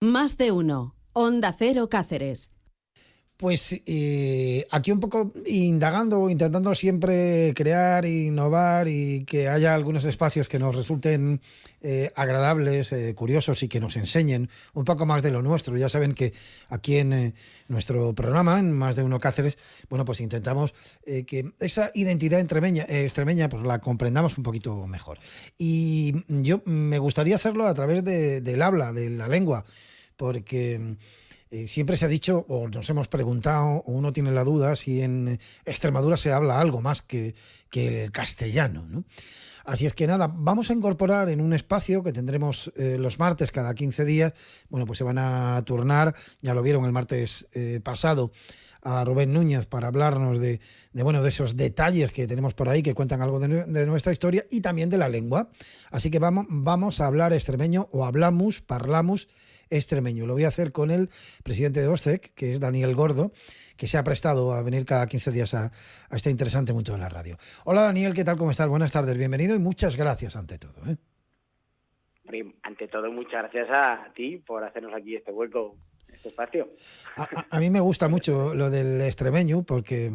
Más de uno. Onda Cero Cáceres. Pues aquí un poco indagando, intentando siempre crear, innovar y que haya algunos espacios que nos resulten agradables, curiosos y que nos enseñen un poco más de lo nuestro. Ya saben que aquí en nuestro programa, en Más de Uno Cáceres, bueno, pues intentamos que esa identidad extremeña pues la comprendamos un poquito mejor. Y yo me gustaría hacerlo a través del habla, de la lengua, porque siempre se ha dicho, o nos hemos preguntado, o uno tiene la duda, si en Extremadura se habla algo más que el castellano, ¿no? Así es que nada, vamos a incorporar en un espacio que tendremos los martes cada 15 días, bueno, pues se van a turnar, ya lo vieron el martes pasado, a Rubén Núñez para hablarnos bueno, de esos detalles que tenemos por ahí que cuentan algo de nuestra historia y también de la lengua. Así que vamos a hablar extremeño o parlamus extremeño. Lo voy a hacer con el presidente de OSCEC, que es Daniel Gordo, que se ha prestado a venir cada 15 días a este interesante mundo de la radio. Hola Daniel, ¿qué tal? ¿Cómo estás? Buenas tardes, bienvenido y muchas gracias ante todo. Ante todo, muchas gracias a ti por hacernos aquí este hueco, este espacio. A mí me gusta mucho lo del extremeño porque,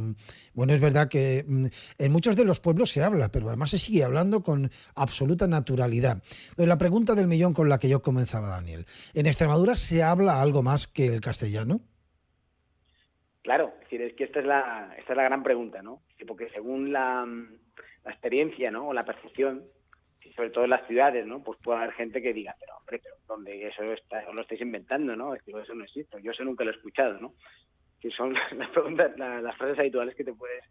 bueno, es verdad que en muchos de los pueblos se habla, pero además se sigue hablando con absoluta naturalidad. Entonces, la pregunta del millón con la que yo comenzaba, Daniel, ¿en Extremadura se habla algo más que el castellano? Claro, es que esta es la gran pregunta, ¿no? Porque según la experiencia, ¿no? O la percepción, y sobre todo en las ciudades, ¿no? Pues puede haber gente que diga, pero hombre, pero ¿dónde eso está? Lo estáis inventando, ¿no? Es que eso no existe, yo eso nunca lo he escuchado, ¿no? Que son las preguntas, las frases habituales que te puedes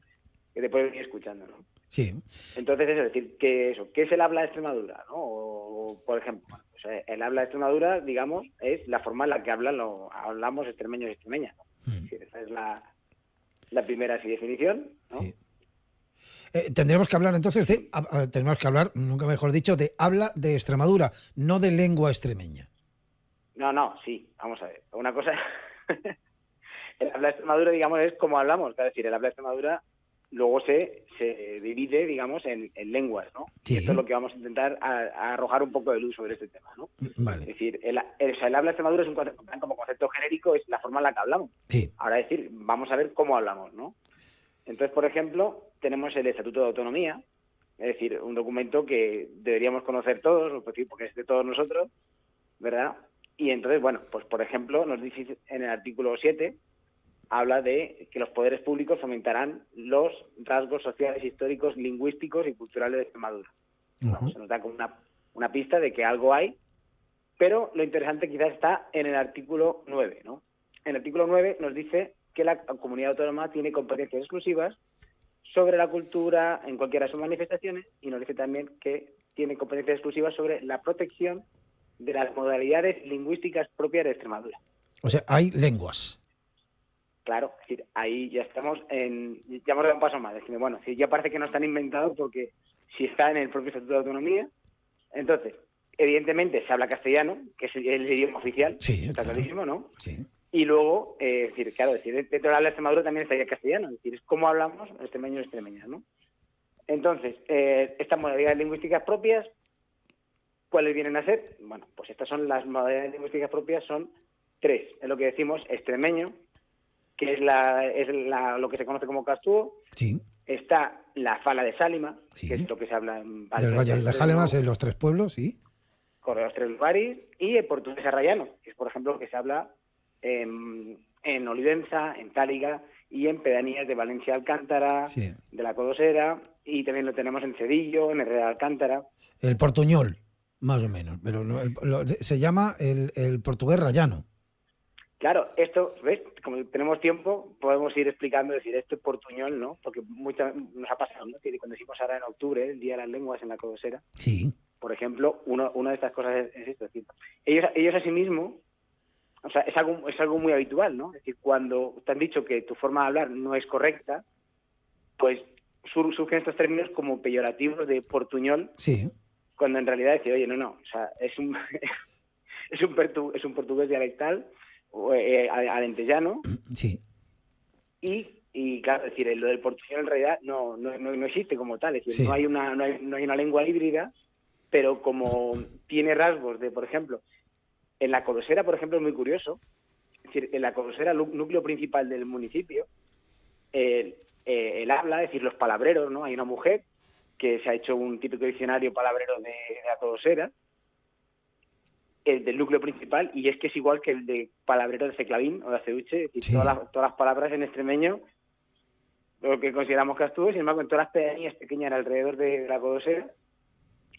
venir escuchando, ¿no? Sí. Entonces, es decir, ¿qué es el habla de Extremadura, ¿no? O, por ejemplo, bueno, pues el habla de Extremadura, digamos, es la forma en la que hablamos extremeños y extremeñas, ¿no? Es decir, esa es la primera definición, ¿no? Sí. Tendremos que hablar entonces tenemos que hablar, nunca mejor dicho, de habla de Extremadura, no de lengua extremeña. No, sí, vamos a ver. Una cosa, el habla de Extremadura, digamos, es como hablamos, es decir, el habla de Extremadura luego se divide, digamos, en lenguas, ¿no? Sí. Y esto es lo que vamos a intentar a arrojar un poco de luz sobre este tema, ¿no? Vale. Es decir, el habla de Extremadura es como concepto genérico, es la forma en la que hablamos. Sí. Ahora, es decir, vamos a ver cómo hablamos, ¿no? Entonces, por ejemplo, tenemos el Estatuto de Autonomía, es decir, un documento que deberíamos conocer todos, porque es de todos nosotros, ¿verdad? Y entonces, bueno, pues por ejemplo, nos dice en el artículo 7, habla de que los poderes públicos fomentarán los rasgos sociales, históricos, lingüísticos y culturales de Extremadura. Uh-huh. Se nos da como una pista de que algo hay, pero lo interesante quizás está en el artículo 9, ¿no? En el artículo 9 nos dice que la comunidad autónoma tiene competencias exclusivas sobre la cultura en cualquiera de sus manifestaciones y nos dice también que tiene competencias exclusivas sobre la protección de las modalidades lingüísticas propias de Extremadura. O sea, hay lenguas. Claro, es decir, ahí ya ya hemos dado un paso más. Es decir, bueno, ya parece que no están inventados porque si está en el propio Estatuto de Autonomía, entonces, evidentemente se habla castellano, que es el idioma oficial, sí, está clarísimo, ¿no? Sí. Y luego, dentro del habla de Extremadura también estaría el castellano, es decir, es cómo hablamos extremeños y extremeñas, ¿no? Entonces, estas modalidades lingüísticas propias, ¿cuáles vienen a ser? Bueno, pues estas son las modalidades lingüísticas propias, son 3. Es lo que decimos extremeño, que es lo que se conoce como castúo. Sí. Está la fala de Sálima, sí. que es lo que se habla en del Valle de Jálemas, en los 3 pueblos, sí. Corre los 3 lugares, y el portugués arrayano, que es, por ejemplo, lo que se habla en Olivenza, en Táliga y en pedanías de Valencia Alcántara, sí. de la Codosera, y también lo tenemos en Cedillo, en Herrera Alcántara. El portuñol, más o menos, pero se llama el portugués rayano. Claro, esto, ¿ves? Como tenemos tiempo, podemos ir explicando, decir, esto es portuñol, ¿no? Porque nos ha pasado, ¿no? Que cuando hicimos ahora en octubre, el Día de las Lenguas en la Codosera, sí. Por ejemplo, una de estas cosas es esto, es decir, ellos asimismo, o sea, es algo muy habitual, ¿no? Es decir, cuando te han dicho que tu forma de hablar no es correcta, pues surgen estos términos como peyorativos de portuñol, sí. Cuando en realidad decir, oye, no, o sea, es un portugués dialectal, alentellano, sí. Y claro, es decir, lo del portuñol en realidad no existe como tal, es decir, sí. no hay una lengua híbrida, pero como tiene rasgos de, por ejemplo, En la Colosera, por ejemplo, es muy curioso. Es decir, en la Colosera, núcleo principal del municipio, el habla, es decir, los palabreros, ¿no? Hay una mujer que se ha hecho un típico diccionario palabrero de la Colosera, el del núcleo principal, y es que es igual que el de palabrero de Ceclavín o de Aceuche, es decir, Sí. todas las palabras en extremeño, lo que consideramos Castúes, sin embargo, en todas las pedanías pequeñas alrededor de la Colosera,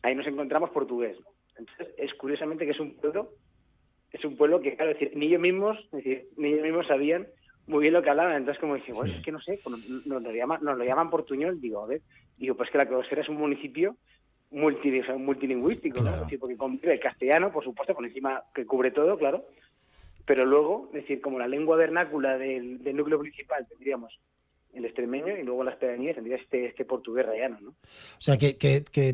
ahí nos encontramos portugués, ¿no? Entonces, es curiosamente que es un pueblo que, claro, es decir, ni ellos mismos sabían muy bien lo que hablaban. Entonces, como dije, bueno, Sí. es que no sé, nos lo llaman portuñol, digo, a ver, pues que la Colosera es un municipio multilingüístico, Claro. ¿no? Es decir, porque convive el castellano, por supuesto, por encima que cubre todo, claro, pero luego, es decir, como la lengua vernácula del núcleo principal tendríamos el extremeño y luego las pedanías tendría este portugués rayano, ¿no? O sea, que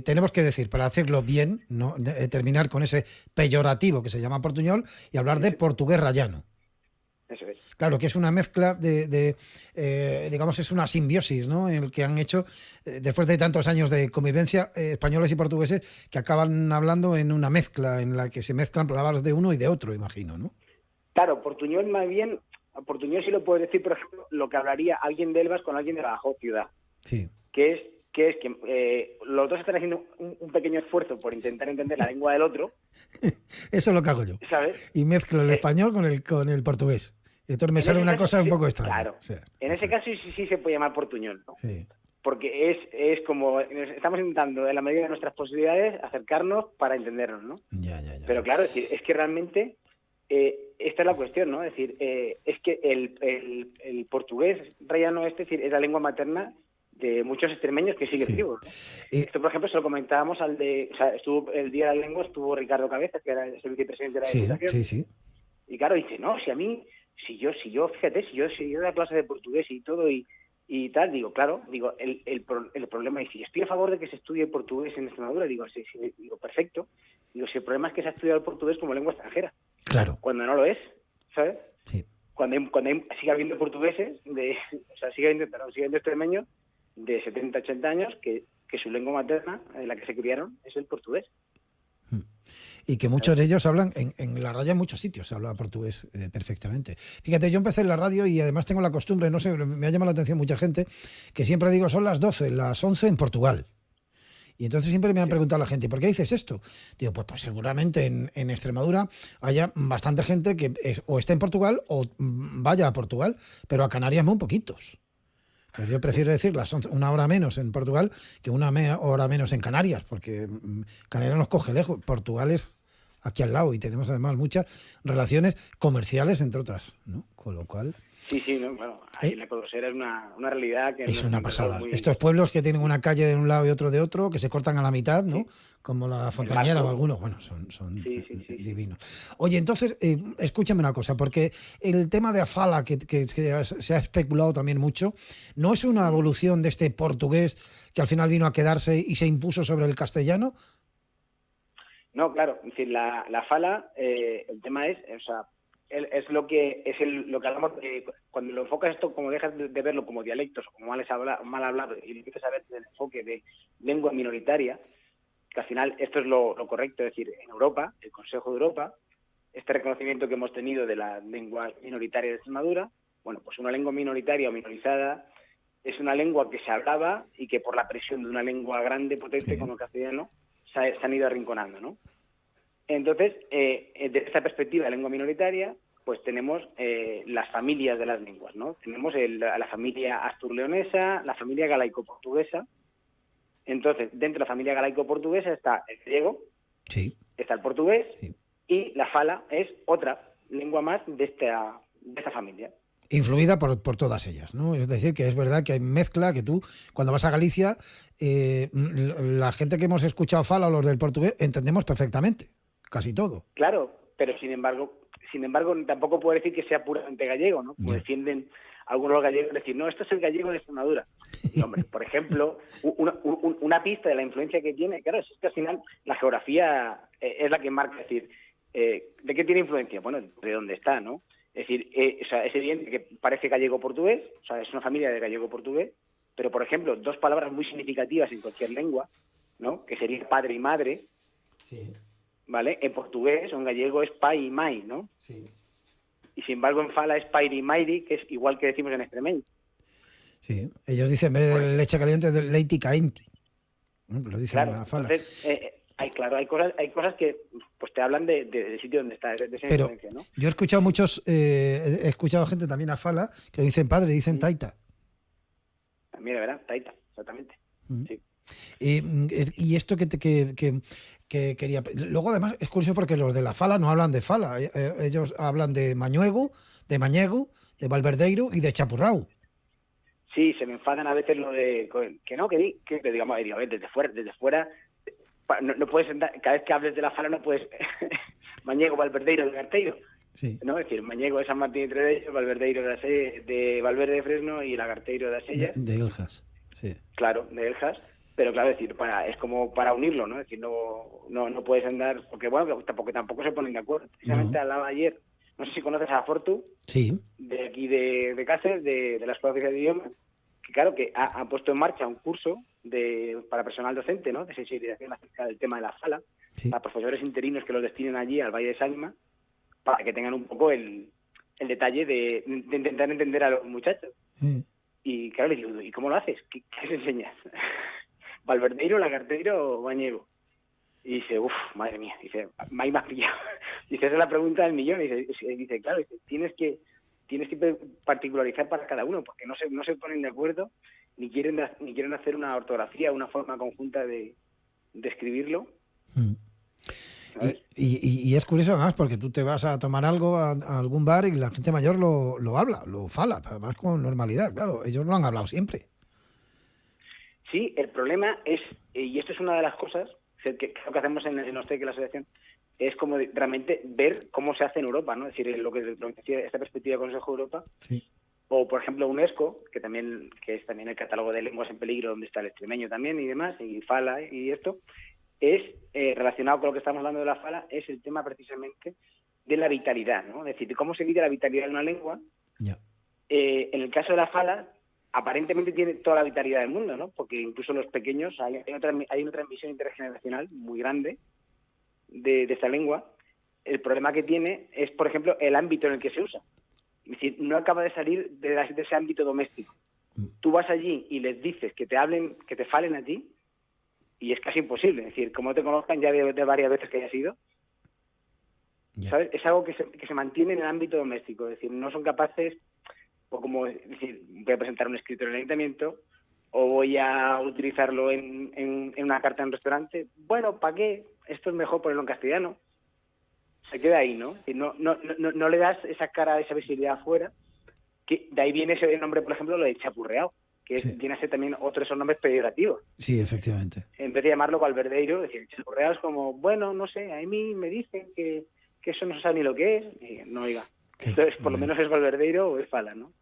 tenemos que decir, para hacerlo bien, ¿no? Terminar con ese peyorativo que se llama portuñol y hablar de portugués rayano. Eso es. Claro, que es una mezcla digamos, es una simbiosis, ¿no? En el que han hecho, después de tantos años de convivencia, españoles y portugueses, que acaban hablando en una mezcla en la que se mezclan palabras de uno y de otro, imagino, ¿no? Claro, portuñol más bien, portuñol sí lo puedes decir, por ejemplo, lo que hablaría alguien de Elvas con alguien de Badajoz ciudad, Sí. que es que los dos están haciendo un pequeño esfuerzo por intentar entender la lengua del otro, Eso es lo que hago yo. ¿sabes? Y mezclo el español con el portugués. Y entonces me En sale ese una caso, cosa un sí, poco extraña. claro. O sea, En ese caso sí se puede llamar portuñol, ¿no? sí. Porque es como, estamos intentando, en la medida de nuestras posibilidades, acercarnos para entendernos, ¿no? Ya. Pero claro, es que realmente esta es la cuestión, ¿no? Es decir, es que el portugués rayano es decir, es la lengua materna de muchos extremeños que siguen Sí. vivos, ¿no? Y- Esto, por ejemplo, se lo comentábamos estuvo el Día de la Lengua, estuvo Ricardo Cabezas, que era el vicepresidente de la Diputación, sí. y claro, dice, no, si yo, fíjate, si yo da clase de portugués y todo y tal, digo, claro, digo, el problema es, si estoy a favor de que se estudie portugués en Extremadura, digo, sí, digo, perfecto, digo, si el problema es que se ha estudiado el portugués como lengua extranjera, Claro. cuando no lo es, ¿sabes? Sí. Cuando sigue habiendo portugueses, sigue habiendo extremeños de 70, 80 años que su lengua materna, en la que se criaron, es el portugués. Y que muchos de ellos hablan, en la raya en muchos sitios se habla portugués perfectamente. Fíjate, yo empecé en la radio y además tengo la costumbre, no sé, me ha llamado la atención mucha gente, que siempre digo son las 12, las 11 en Portugal. Y entonces siempre me han preguntado la gente, ¿por qué dices esto? Digo, pues seguramente en Extremadura haya bastante gente que o esté en Portugal o vaya a Portugal, pero a Canarias muy poquitos. Entonces yo prefiero decir una hora menos en Portugal que una hora menos en Canarias, porque Canarias nos coge lejos, Portugal es aquí al lado y tenemos además muchas relaciones comerciales, entre otras, ¿no? Con lo cual... Sí, no, bueno, ahí la Colosera es una realidad que... Es no una pasada. muy... Estos pueblos que tienen una calle de un lado y otro de otro, que se cortan a la mitad, ¿no? Sí. Como la Fontañera o algunos, bueno, son divinos. Oye, entonces, escúchame una cosa, porque el tema de Afala, que se ha especulado también mucho, ¿no es una evolución de este portugués que al final vino a quedarse y se impuso sobre el castellano? No, claro, es decir, la Fala, el tema es, o sea, es lo que hablamos cuando lo enfocas esto, como dejas de verlo como dialectos o como mal hablado y empiezas a ver el enfoque de lengua minoritaria, que al final esto es lo correcto, es decir, en Europa, el Consejo de Europa, este reconocimiento que hemos tenido de la lengua minoritaria de Extremadura, bueno, pues una lengua minoritaria o minorizada es una lengua que se hablaba y que por la presión de una lengua grande, potente como el castellano, se han ido arrinconando, ¿no? Entonces, desde esta perspectiva de lengua minoritaria, pues tenemos las familias de las lenguas, ¿no? Tenemos la familia astur-leonesa, la familia galaico-portuguesa. Entonces, dentro de la familia galaico-portuguesa está el griego, está el portugués, y la fala es otra lengua más de esta familia. Influida por todas ellas, ¿no? Es decir, que es verdad que hay mezcla, que tú, cuando vas a Galicia, la gente que hemos escuchado fala, los del portugués, entendemos perfectamente, casi todo. Claro, pero sin embargo, tampoco puedo decir que sea puramente gallego, ¿no? Como defienden algunos gallegos, decir, no, esto es el gallego de Extremadura. Y, hombre, por ejemplo, una pista de la influencia que tiene, claro, es que al final la geografía es la que marca, es decir, ¿de qué tiene influencia? Bueno, de dónde está, ¿no? Es decir, o sea, es evidente que parece gallego-portugués, o sea, es una familia de gallego-portugués, pero, por ejemplo, dos palabras muy significativas en cualquier lengua, ¿no? Que sería padre y madre, ¿vale? En portugués o en gallego es pai y mai, ¿no? Sí. Y sin embargo en fala es pairi y mairi, que es igual que decimos en extremeño. Sí, ellos dicen en vez de leche caliente, de leite caliente. Lo dicen Claro, en la fala. entonces, hay cosas que pues te hablan del sitio donde estás, de esa Pero influencia, ¿no? yo he escuchado he escuchado gente también a fala que dicen padre, dicen taita. También, ¿verdad? Taita, exactamente. Sí. Y esto que quería... Luego, además, es curioso porque los de la fala no hablan de fala. Ellos hablan de mañuego, de mañego, de valverdeiro y de chapurrao. Sí, se me enfadan a veces lo de... Que digamos, a ver, desde fuera no puedes entrar, cada vez que hables de la fala no puedes... mañego, valverdeiro, de Garteiro. Sí. ¿No? Es decir, mañego de San Martín y Trelleiro, valverdeiro de Valverde de Fresno y lagarteiro de Asella. De Eljas, sí. Claro, de Eljas. Pero claro, es decir, es como para unirlo, ¿no? Es decir, no puedes andar... Porque bueno, tampoco se ponen de acuerdo. Precisamente hablaba ayer, no sé si conoces a Fortu, sí, de aquí de Cáceres, de la Escuela Oficial de Idiomas, que claro, que ha puesto en marcha un curso para personal docente, ¿no? De sensibilización acerca del tema de la fala, para profesores interinos que los destinen allí al Valle de Sálima, para que tengan un poco el detalle de intentar entender a los muchachos. Y claro, le digo, ¿y cómo lo haces? ¿Qué les enseñas? ¿Valverdeiro, lagarteiro o bañego? Y dice, madre mía, dice, me has pillado. Dice, esa es la pregunta del millón. Dice, claro, tienes que particularizar para cada uno, porque no se ponen de acuerdo, ni quieren hacer una ortografía, una forma conjunta de escribirlo. Y es curioso además porque tú te vas a tomar algo a algún bar y la gente mayor lo habla, lo fala, además con normalidad, claro, ellos lo han hablado siempre. Sí, el problema es, y esto es una de las cosas que creo que hacemos en OSTEC, en la asociación, es como realmente ver cómo se hace en Europa, ¿no? Es decir, lo que decía esta perspectiva del Consejo de Europa, sí. O por ejemplo UNESCO, que es también el catálogo de lenguas en peligro, donde está el extremeño también y demás, y fala y esto, es relacionado con lo que estamos hablando de la fala, es el tema precisamente de la vitalidad, ¿no? Es decir, de cómo se mide la vitalidad de una lengua. Yeah. En el caso de la fala, aparentemente tiene toda la vitalidad del mundo, ¿no? Porque incluso los pequeños, hay una transmisión intergeneracional muy grande de esta lengua. El problema que tiene es, por ejemplo, el ámbito en el que se usa. Es decir, no acaba de salir de ese ámbito doméstico. Tú vas allí y les dices que te hablen, que te falen a ti, y es casi imposible. Es decir, como te conozcan ya de varias veces que hayas ido, ¿sabes? Es algo que se mantiene en el ámbito doméstico. Es decir, no son capaces, o como decir, voy a presentar un escrito en el ayuntamiento, o voy a utilizarlo en una carta en un restaurante. Bueno, ¿para qué? Esto es mejor ponerlo en castellano. Se queda ahí, ¿no? Es decir, no le das esa cara, esa visibilidad afuera. Que de ahí viene ese nombre, por ejemplo, lo de chapurreado, que viene a ser también otro de esos nombres peyorativos. Sí, efectivamente. En vez de llamarlo valverdeiro, decir, chapurreado es como, bueno, no sé, a mí me dicen que eso no se sabe ni lo que es. Y no, oiga, esto es, por lo menos es valverdeiro o es fala, ¿no?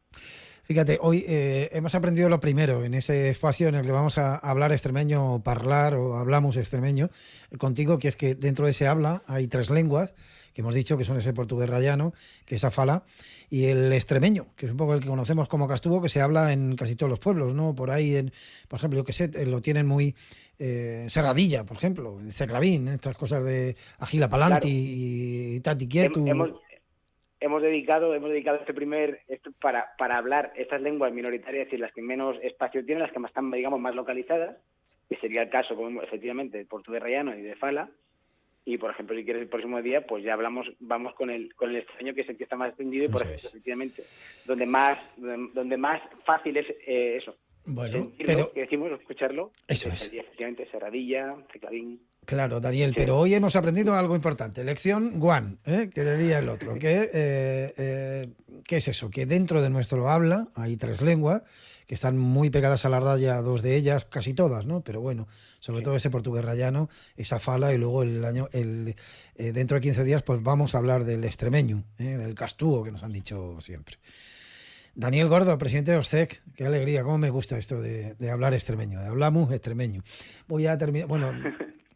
Fíjate, hoy hemos aprendido lo primero en ese espacio en el que vamos a hablar extremeño o parlar o hablamos extremeño contigo, que es que dentro de ese habla hay 3 lenguas, que hemos dicho que son ese portugués rayano, que es a fala, y el extremeño, que es un poco el que conocemos como castuvo, que se habla en casi todos los pueblos, ¿no? Por ahí, por ejemplo, yo que sé, lo tienen muy Serradilla, por ejemplo, Seclavín, estas cosas de Agila Palanti, claro, y Tati Quietu. Hemos dedicado para hablar estas lenguas minoritarias, es decir, las que menos espacio tienen, las que están, digamos, más localizadas, que sería el caso, como efectivamente, del portugués rayano y de fala. Y, por ejemplo, si quieres el próximo día, pues ya vamos con el extremeño, que es el que está más extendido y, por ejemplo, efectivamente, donde más fácil es eso. Bueno, pero que decimos, escucharlo. Eso es. Efectivamente, Serradilla, Teclavín. Claro, Daniel, pero hoy hemos aprendido algo importante. Lección one, que diría el otro. ¿Qué es eso? Que dentro de nuestro habla hay 3 lenguas que están muy pegadas a la raya, 2 de ellas, casi todas, ¿no? Pero bueno, sobre todo ese portugués rayano, esa fala, y luego dentro de 15 días pues vamos a hablar del extremeño, del castúo, que nos han dicho siempre. Daniel Gordo, presidente de OSTEC, qué alegría, cómo me gusta esto de hablar extremeño, de hablamos extremeño. Voy a terminar, bueno,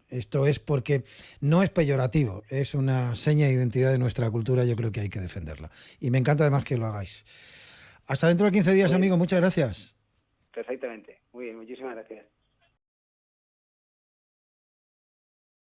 esto es porque no es peyorativo, es una seña de identidad de nuestra cultura, yo creo que hay que defenderla. Y me encanta además que lo hagáis. Hasta dentro de 15 días, amigo, muchas gracias. Perfectamente, muy bien, muchísimas gracias.